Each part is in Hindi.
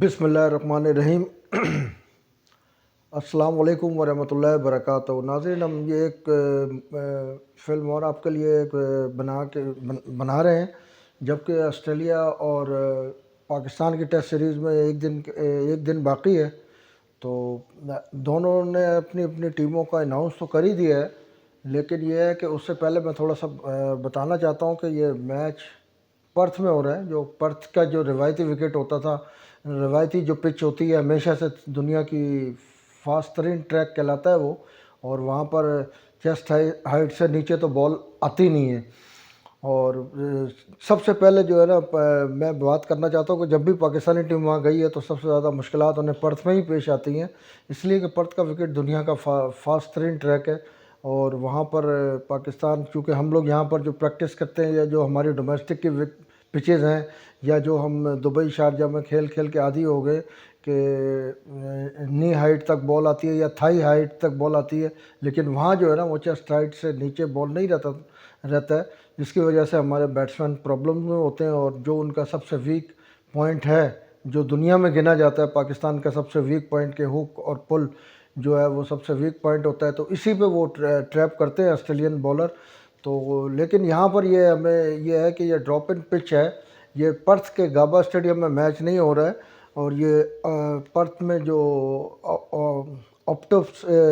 बिस्मिल्लाहिर्रहमानिर्रहीम। अस्सलाम वालेकुम वरहमतुल्लाहि वबरकातुहू। नाज़रीन, हम ये एक फ़िल्म और आपके लिए एक बना रहे हैं, जबकि ऑस्ट्रेलिया और पाकिस्तान की टेस्ट सीरीज़ में एक दिन बाकी है। तो दोनों ने अपनी अपनी टीमों का अनाउंस तो कर ही दिया है, लेकिन यह है कि उससे पहले मैं थोड़ा सा बताना चाहता हूँ कि ये मैच पर्थ में हो रहा है। जो पर्थ का जो रिवायती विकेट होता था, रिवायती जो पिच होती है, हमेशा से दुनिया की फास्ट तरीन ट्रैक कहलाता है वो। और वहाँ पर चेस्ट हाइट से नीचे तो बॉल आती नहीं है। और सबसे पहले जो है ना, मैं बात करना चाहता हूँ कि जब भी पाकिस्तानी टीम वहाँ गई है तो सबसे ज़्यादा मुश्किलात उन्हें पर्थ में ही पेश आती हैं, इसलिए कि पर्थ का विकेट दुनिया का फास्ट तरीन ट्रैक है। और वहाँ पर पाकिस्तान, चूँकि हम लोग यहाँ पर जो प्रैक्टिस करते हैं या जो हमारी डोमेस्टिक की पिचेज़ हैं, या जो हम दुबई शारजा में खेल खेल के आदी हो गए कि नी हाइट तक बॉल आती है या थाई हाइट तक बॉल आती है, लेकिन वहाँ जो है ना वो चेस्ट हाइट से नीचे बॉल नहीं रहता है, जिसकी वजह से हमारे बैट्समैन प्रॉब्लम में होते हैं। और जो उनका सबसे वीक पॉइंट है, जो दुनिया में गिना जाता है पाकिस्तान का सबसे वीक पॉइंट, के हुक और पुल जो है वो सबसे वीक पॉइंट होता है, तो इसी पे वो ट्रैप करते हैं ऑस्ट्रेलियन बॉलर। तो लेकिन यहाँ पर ये है कि ये ड्रॉप इन पिच है। ये पर्थ के गाबा स्टेडियम में मैच नहीं हो रहा है, और ये पर्थ में जो ऑप्टो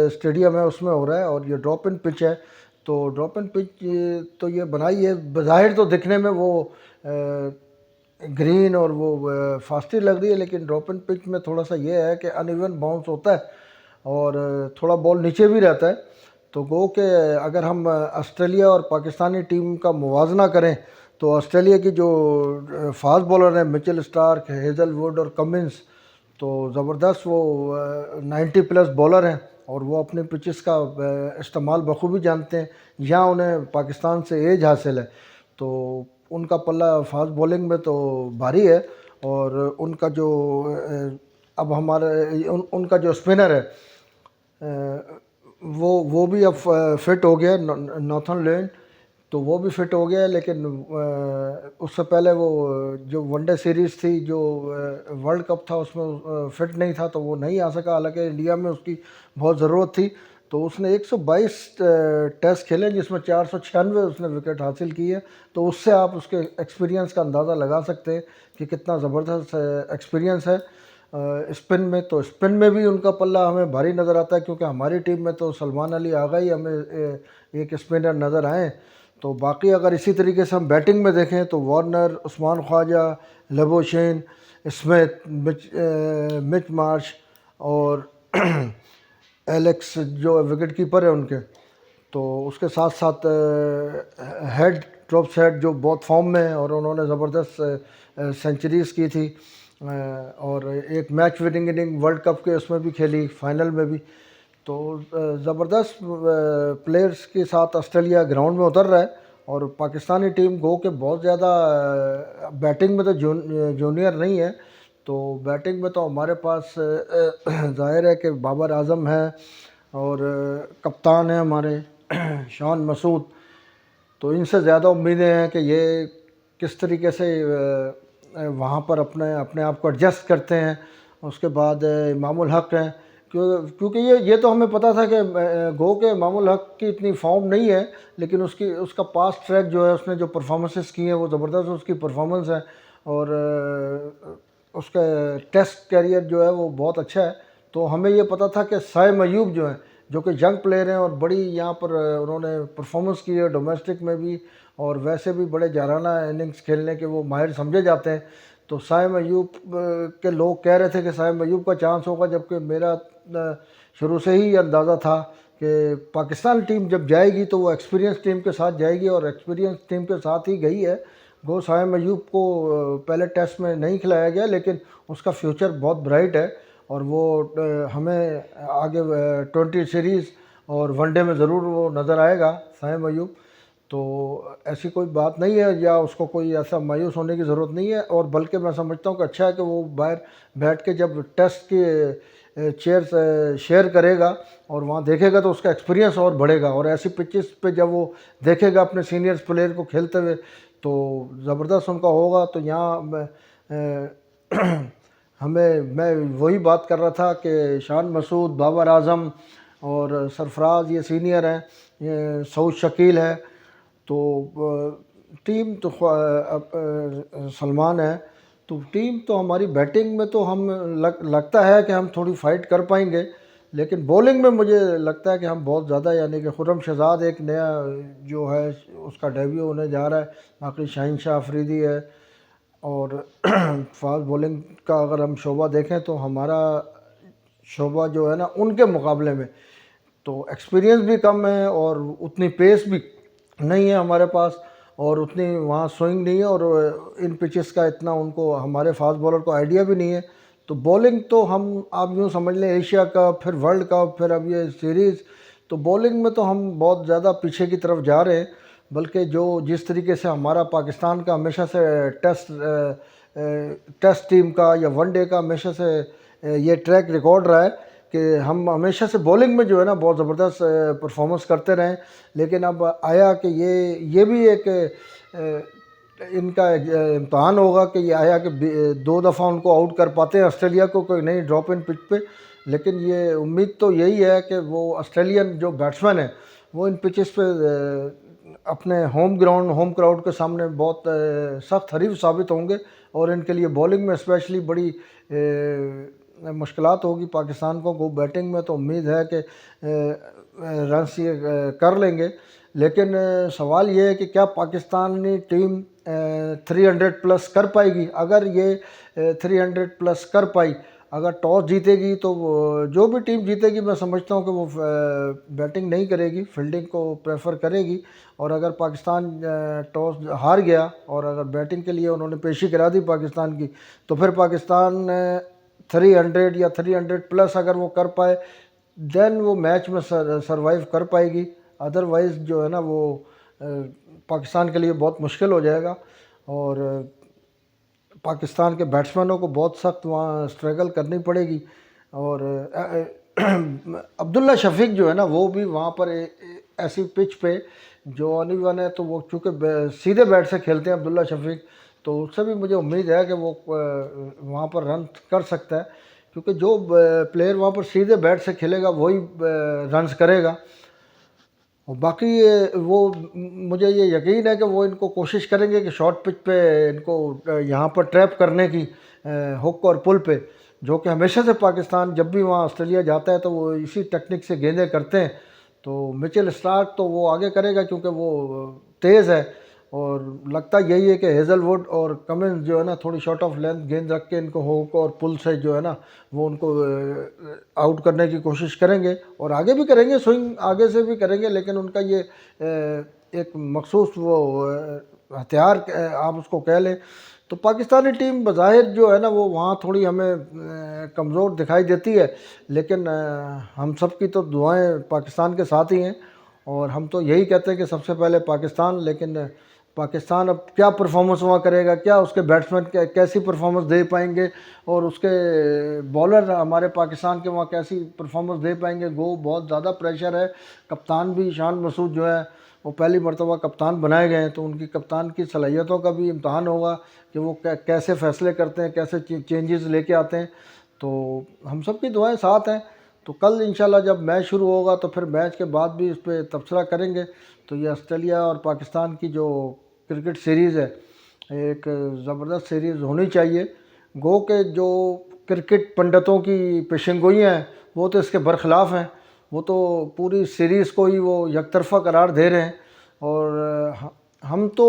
स्टेडियम है उसमें हो रहा है, और ये ड्रॉप इन पिच है। तो ड्रॉप इन पिच तो ये बनाई है, बज़ाहिर तो दिखने में वो ग्रीन और वो फास्टी लग रही है, लेकिन ड्रॉप इन पिच में थोड़ा सा ये है कि अनइवन बाउंस होता है और थोड़ा बॉल नीचे भी रहता है। तो गो के अगर हम ऑस्ट्रेलिया और पाकिस्तानी टीम का मुवाजना करें, तो ऑस्ट्रेलिया की जो फास्ट बॉलर हैं, मिचेल स्टार्क, हेज़लवुड और कमिंस, तो ज़बरदस्त वो 90 प्लस बॉलर हैं, और वो अपने पिचेस का इस्तेमाल बखूबी जानते हैं। यहाँ उन्हें पाकिस्तान से एज हासिल है, तो उनका पल्ला फास्ट बॉलिंग में तो भारी है। और उनका जो अब उनका जो स्पिनर है, वो भी अब फिट हो गया, नॉर्थन लैंड, तो वो भी फिट हो गया है। लेकिन उससे पहले वो जो वनडे सीरीज़ थी, जो वर्ल्ड कप था, उसमें फिट नहीं था, तो वो नहीं आ सका। हालांकि इंडिया में उसकी बहुत ज़रूरत थी। तो उसने 122 टेस्ट खेले, जिसमें 496 उसने विकेट हासिल की है। तो उससे आप उसके एक्सपीरियंस का अंदाज़ा लगा सकते हैं कि कितना ज़बरदस्त एक्सपीरियंस है स्पिन में। तो स्पिन में भी उनका पल्ला हमें भारी नज़र आता है, क्योंकि हमारी टीम में तो सलमान अली आगा ही हमें एक स्पिनर नज़र आए। तो बाकी अगर इसी तरीके से हम बैटिंग में देखें तो Warner, Usman Khawaja, Labuschagne, Smith, Mitch Marsh और एलेक्स जो विकेट कीपर है उनके, तो उसके साथ साथ हेड, ट्रॉप्स हेड जो बहुत फॉर्म में है, और उन्होंने ज़बरदस्त सेंचुरीज़ की थी, और एक match winning inning world cup के उसमें भी खेली, फाइनल में भी। तो ज़बरदस्त प्लेयर्स के साथ ऑस्ट्रेलिया ग्राउंड में उतर रहा है। और पाकिस्तानी टीम गो के बहुत ज़्यादा बैटिंग में तो जूनियर नहीं है। तो बैटिंग में तो हमारे पास ज़ाहिर है कि बाबर आज़म है, और कप्तान है हमारे शान मसूद। तो इनसे ज़्यादा उम्मीदें हैं कि ये किस तरीके से वहाँ पर अपने अपने आप को एडजस्ट करते हैं। उसके बाद इमामुल हक हैं, क्योंकि ये तो हमें पता था कि गो के इमामुल हक की इतनी फॉर्म नहीं है, लेकिन उसका पास ट्रैक जो है, उसने जो परफॉर्मेंसेस की हैं वो ज़बरदस्त उसकी परफॉर्मेंस है। और उसका टेस्ट कैरियर जो है वो बहुत अच्छा है। तो हमें ये पता था कि साइम अयूब जो हैं, जो कि यंग प्लेयर हैं और बड़ी यहाँ पर उन्होंने परफॉर्मेंस की है डोमेस्टिक में भी, और वैसे भी बड़े जाराना इनिंग्स खेलने के वो माहिर समझे जाते हैं। तो साइम अयूब के लोग कह रहे थे कि साइम अयूब का चांस होगा, जबकि मेरा शुरू से ही अंदाज़ा था कि पाकिस्तान टीम जब जाएगी तो वो एक्सपीरियंस टीम के साथ जाएगी, और एक्सपीरियंस टीम के साथ ही गई है। गो साइम अयूब को पहले टेस्ट में नहीं खिलाया गया, लेकिन उसका फ्यूचर बहुत ब्राइट है, और वो हमें आगे 20 सीरीज़ और वनडे में ज़रूर वो नज़र आएगा साइम अयूब। तो ऐसी कोई बात नहीं है, या उसको कोई ऐसा मायूस होने की ज़रूरत नहीं है। और बल्कि मैं समझता हूँ कि अच्छा है कि वो बाहर बैठ के जब टेस्ट के चेयर्स शेयर करेगा और वहाँ देखेगा, तो उसका एक्सपीरियंस और बढ़ेगा। और ऐसी पिचेस पे जब वो देखेगा अपने सीनियर्स प्लेयर को खेलते हुए, तो ज़बरदस्त उनका होगा। तो यहाँ मैं वही बात कर रहा था कि शान मसूद, बाबर आज़म और सरफराज ये सीनियर हैं, ये सऊद शकील है, तो टीम तो सलमान है, तो टीम तो हमारी बैटिंग में तो हम लगता है कि हम थोड़ी फाइट कर पाएंगे, लेकिन बॉलिंग में मुझे लगता है कि हम बहुत ज़्यादा, यानी कि खुर्रम शहजाद एक नया जो है उसका डेब्यू होने जा रहा है, बाकी शाहीन शाह अफरीदी है, और फास्ट बॉलिंग का अगर हम शोबा देखें तो हमारा शोबा जो है ना उनके मुकाबले में तो एक्सपीरियंस भी कम है, और उतनी पेस भी नहीं है हमारे पास, और उतनी वहाँ स्विंग नहीं है, और इन पिचेस का इतना उनको, हमारे फास्ट बॉलर को आइडिया भी नहीं है। तो बॉलिंग तो हम आप यूँ समझ लें एशिया कप, फिर वर्ल्ड कप, फिर अब ये सीरीज़, तो बॉलिंग में तो हम बहुत ज़्यादा पीछे की तरफ जा रहे हैं। बल्कि जो जिस तरीके से हमारा पाकिस्तान का हमेशा से टेस्ट टीम का या वनडे का हमेशा से ये ट्रैक रिकॉर्ड रहा है कि हम हमेशा से बॉलिंग में जो है ना बहुत ज़बरदस्त परफॉर्मेंस करते रहें, लेकिन अब आया कि ये भी एक इनका इम्तहान होगा कि ये आया कि 2 दफ़ा उनको आउट कर पाते हैं ऑस्ट्रेलिया को कोई नहीं ड्रॉप इन पिच पे। लेकिन ये उम्मीद तो यही है कि वो ऑस्ट्रेलियन जो बैट्समैन है वो इन पिचेस पे अपने होम ग्राउंड, होम क्राउड के सामने बहुत सख्त हरीफ साबित होंगे, और इनके लिए बॉलिंग में स्पेशली बड़ी मुश्किलात होगी पाकिस्तान को। बैटिंग में तो उम्मीद है कि रन्स ये कर लेंगे, लेकिन सवाल ये है कि क्या पाकिस्तानी टीम 300 प्लस कर पाएगी। अगर ये 300 प्लस कर पाई, अगर टॉस जीतेगी तो जो भी टीम जीतेगी मैं समझता हूँ कि वो बैटिंग नहीं करेगी, फील्डिंग को प्रेफर करेगी। और अगर पाकिस्तान टॉस हार गया और अगर बैटिंग के लिए उन्होंने पेशी करा दी पाकिस्तान की, तो फिर पाकिस्तान 300 या 300 प्लस अगर वो कर पाए देन वो मैच में सरवाइव कर पाएगी। अदरवाइज़ जो है ना वो पाकिस्तान के लिए बहुत मुश्किल हो जाएगा, और पाकिस्तान के बैट्समैनों को बहुत सख्त वहाँ स्ट्रगल करनी पड़ेगी। और अब्दुल्ला शफीक जो है ना वो भी वहाँ पर ऐसी पिच पे जो अनइवन है, तो वो चूँकि सीधे बैट से खेलते हैं अब्दुल्ला शफीक, तो उससे भी मुझे उम्मीद है कि वो वहाँ पर रन कर सकता है, क्योंकि जो प्लेयर वहाँ पर सीधे बैट से खेलेगा वही रन्स करेगा। और बाकी वो मुझे ये यकीन है कि वो इनको कोशिश करेंगे कि शॉर्ट पिच पे इनको यहाँ पर ट्रैप करने की, हुक और पुल पे, जो कि हमेशा से पाकिस्तान जब भी वहाँ ऑस्ट्रेलिया जाता है तो वो इसी टेक्निक से गेंदें करते हैं। तो मिचेल स्टार्क तो वो आगे करेगा क्योंकि वो तेज़ है, और लगता यही है कि हेज़लवुड और कमिंस जो है ना थोड़ी शॉर्ट ऑफ लेंथ गेंद रख के इनको हुक और पुल से जो है ना वो उनको आउट करने की कोशिश करेंगे, और आगे भी करेंगे, स्विंग आगे से भी करेंगे, लेकिन उनका ये एक मखसूस वो हथियार आप उसको कह लें। तो पाकिस्तानी टीम बज़ाहिर जो है ना वो वहाँ थोड़ी हमें कमज़ोर दिखाई देती है, लेकिन हम सब की तो दुआएं पाकिस्तान के साथ ही हैं, और हम तो यही कहते हैं कि सबसे पहले पाकिस्तान। लेकिन पाकिस्तान अब क्या परफॉर्मेंस वहाँ करेगा, क्या उसके बैट्समैन कैसी परफॉर्मेंस दे पाएंगे, और उसके बॉलर हमारे पाकिस्तान के वहाँ कैसी परफॉर्मेंस दे पाएंगे, वो बहुत ज़्यादा प्रेशर है। कप्तान भी शान मसूद जो है वो पहली मरतबा कप्तान बनाए गए हैं, तो उनकी कप्तान की सलाहियतों का भी इम्तहान होगा कि वो कैसे फ़ैसले करते हैं, कैसे चेंजेस लेके आते हैं। तो हम सब की दुआएं साथ हैं। तो कल इंशाल्लाह जब मैच शुरू होगा तो फिर मैच के बाद भी इस पर तबसरा करेंगे। तो ये ऑस्ट्रेलिया और पाकिस्तान की जो क्रिकेट सीरीज़ है एक ज़बरदस्त सीरीज़ होनी चाहिए। गो के जो क्रिकेट पंडितों की पेशेंगोइयाँ हैं वो तो इसके बरखिलाफ़ हैं, वो तो पूरी सीरीज़ को ही वो यकतरफ़ा करार दे रहे हैं, और हम तो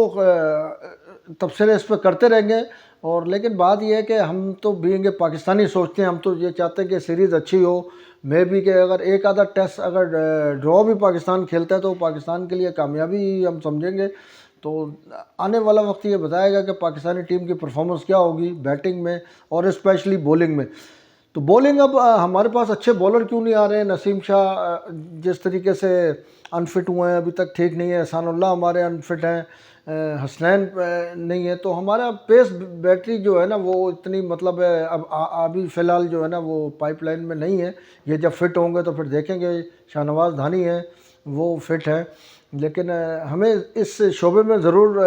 तबसरे इस पर करते रहेंगे। और लेकिन बात यह है कि हम तो बीइंग पाकिस्तानी सोचते हैं, हम तो ये चाहते हैं कि सीरीज़ अच्छी हो। मे भी कि अगर एक आधा टेस्ट अगर ड्रॉ भी पाकिस्तान खेलता है तो पाकिस्तान के लिए कामयाबी हम समझेंगे। तो आने वाला वक्त ये बताएगा कि पाकिस्तानी टीम की परफॉर्मेंस क्या होगी बैटिंग में और स्पेशली बॉलिंग में। तो बॉलिंग अब हमारे पास अच्छे बॉलर क्यों नहीं आ रहे हैं। नसीम शाह जिस तरीके से अनफिट हुए हैं अभी तक ठीक नहीं है, एहसानुल्लाह हमारे अनफिट हैं, हसनैन नहीं है। तो हमारा पेस बैटरी जो है ना वो इतनी मतलब अब अभी फ़िलहाल जो है ना वो पाइपलाइन में नहीं है। ये जब फिट होंगे तो फिर देखेंगे। शाहनवाज़ धानी है वो फिट है, लेकिन हमें इस शोबे में ज़रूर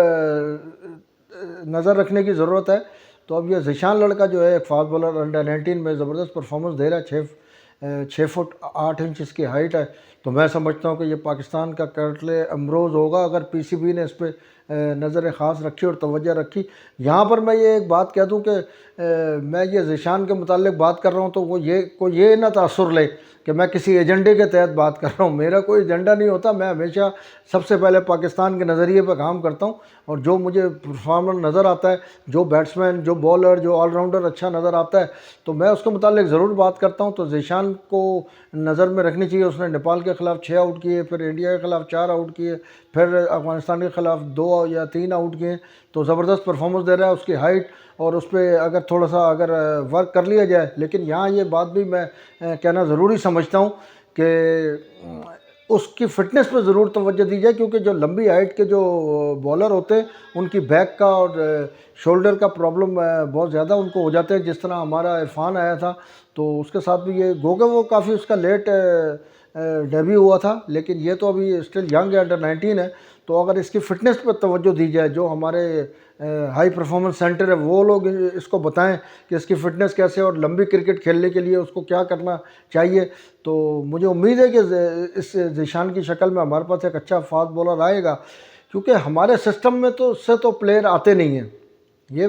नज़र रखने की ज़रूरत है। तो तो अब ये ज़ीशान लड़का जो है एक फास्ट बॉलर अंडर 19 में ज़बरदस्त परफॉर्मेंस दे रहा है। 6 फुट 8 इंच इसकी हाइट है। तो मैं समझता हूँ कि ये पाकिस्तान का कर्टले अमरोज़ होगा अगर पीसीबी ने इस पर नज़र ख़ास रखी और तवज्जो रखी। यहाँ पर मैं ये एक बात कह दूँ कि मैं ये ज़ीशान के मुताल्लिक बात कर रहा हूँ तो वो ये ना तासुर ले कि मैं किसी एजेंडे के तहत बात कर रहा हूँ। मेरा कोई एजेंडा नहीं होता। मैं हमेशा सबसे पहले पाकिस्तान के नज़रिए पर काम करता हूँ और जो मुझे परफॉर्मर नज़र आता है, जो बैट्समैन, जो बॉलर, जो ऑलराउंडर अच्छा नज़र आता है तो मैं उसके मुताल्लिक ज़रूर बात करता हूँ। तो ज़ीशान को नज़र में रखनी चाहिए। उसने नेपाल के ख़िलाफ़ 6 आउट किए, फिर इंडिया के ख़िलाफ़ 4 आउट किए, फिर अफ़गानिस्तान के ख़िलाफ़ 2 या 3 आउट किए। तो ज़बरदस्त परफॉर्मेंस दे रहा है। उसकी हाइट और उस पर अगर थोड़ा सा अगर वर्क कर लिया जाए, लेकिन यहाँ ये बात भी मैं कहना ज़रूरी समझता हूँ कि उसकी फ़िटनेस पे ज़रूर तवज्जो दी जाए, क्योंकि जो लंबी हाइट के जो बॉलर होते हैं उनकी बैक का और शोल्डर का प्रॉब्लम बहुत ज़्यादा उनको हो जाते हैं। जिस तरह हमारा इरफान आया था तो उसके साथ भी ये गोगा, वो काफ़ी उसका लेट डेब्यू हुआ था, लेकिन ये तो अभी स्टिल यंग है, अंडर 19 है। तो अगर इसकी फ़िटनेस पर तवज्जो दी जाए, जो हमारे हाई परफॉर्मेंस सेंटर है वो लोग इसको बताएं कि इसकी फ़िटनेस कैसे और लंबी क्रिकेट खेलने के लिए उसको क्या करना चाहिए, तो मुझे उम्मीद है कि इस ज़ीशान की शक्ल में हमारे पास एक अच्छा फास्ट बॉलर आएगा। क्योंकि हमारे सिस्टम में तो उससे तो प्लेयर आते नहीं हैं। ये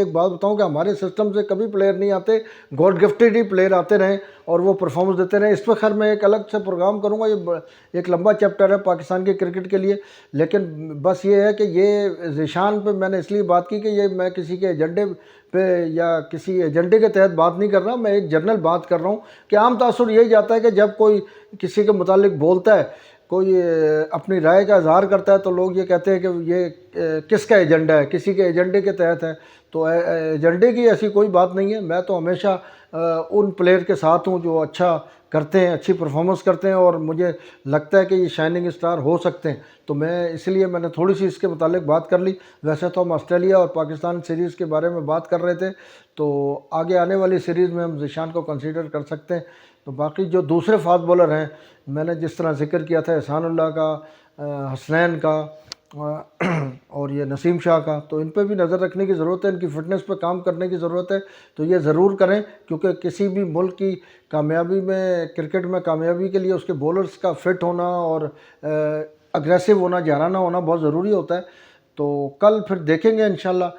एक बात बताऊं कि हमारे सिस्टम से कभी प्लेयर नहीं आते, गॉड गिफ्टेड ही प्लेयर आते रहें और वो परफॉर्मेंस देते रहें। इस पर खैर मैं एक अलग से प्रोग्राम करूंगा, ये एक लंबा चैप्टर है पाकिस्तान के क्रिकेट के लिए। लेकिन बस ये है कि ये ज़ीशान पे मैंने इसलिए बात की कि ये मैं किसी के एजेंडे पे या किसी एजेंडे के तहत बात नहीं कर रहा, मैं एक जनरल बात कर रहा हूँ कि आम तासुर यही जाता है कि जब कोई किसी के मुतालिक बोलता है, कोई अपनी राय का इजहार करता है तो लोग ये कहते हैं कि ये किसका एजेंडा है, किसी के एजेंडे के तहत है। तो एजेंडे की ऐसी कोई बात नहीं है। मैं तो हमेशा उन प्लेयर के साथ हूँ जो अच्छा करते हैं, अच्छी परफॉर्मेंस करते हैं और मुझे लगता है कि ये शाइनिंग स्टार हो सकते हैं। तो मैं इसलिए मैंने थोड़ी सी इसके मुतालिक बात कर ली। वैसे तो हम ऑस्ट्रेलिया और पाकिस्तान सीरीज़ के बारे में बात कर रहे थे, तो आगे आने वाली सीरीज़ में हम ज़ीशान को कंसीडर कर सकते हैं। तो बाकी जो दूसरे फास्ट बॉलर हैं, मैंने जिस तरह जिक्र किया था एहसानुल्लाह का, हसनैन का और ये नसीम शाह का, तो इन पे भी नज़र रखने की ज़रूरत है, इनकी फ़िटनेस पे काम करने की ज़रूरत है। तो ये ज़रूर करें, क्योंकि किसी भी मुल्क की कामयाबी में, क्रिकेट में कामयाबी के लिए उसके बॉलर्स का फिट होना और अग्रेसिव होना, जाराना होना बहुत ज़रूरी होता है। तो कल फिर देखेंगे इंशाल्लाह,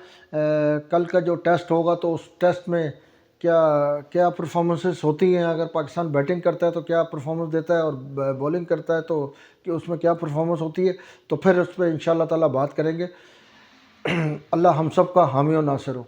कल का जो टेस्ट होगा तो उस टेस्ट में क्या क्या परफॉर्मेंसेस होती हैं। अगर पाकिस्तान बैटिंग करता है तो क्या परफॉर्मेंस देता है और बॉलिंग करता है तो कि उसमें क्या परफॉर्मेंस होती है, तो फिर उस पर इंशाल्लाह ताला बात करेंगे। अल्लाह हम सब का हामी और नासिर हो।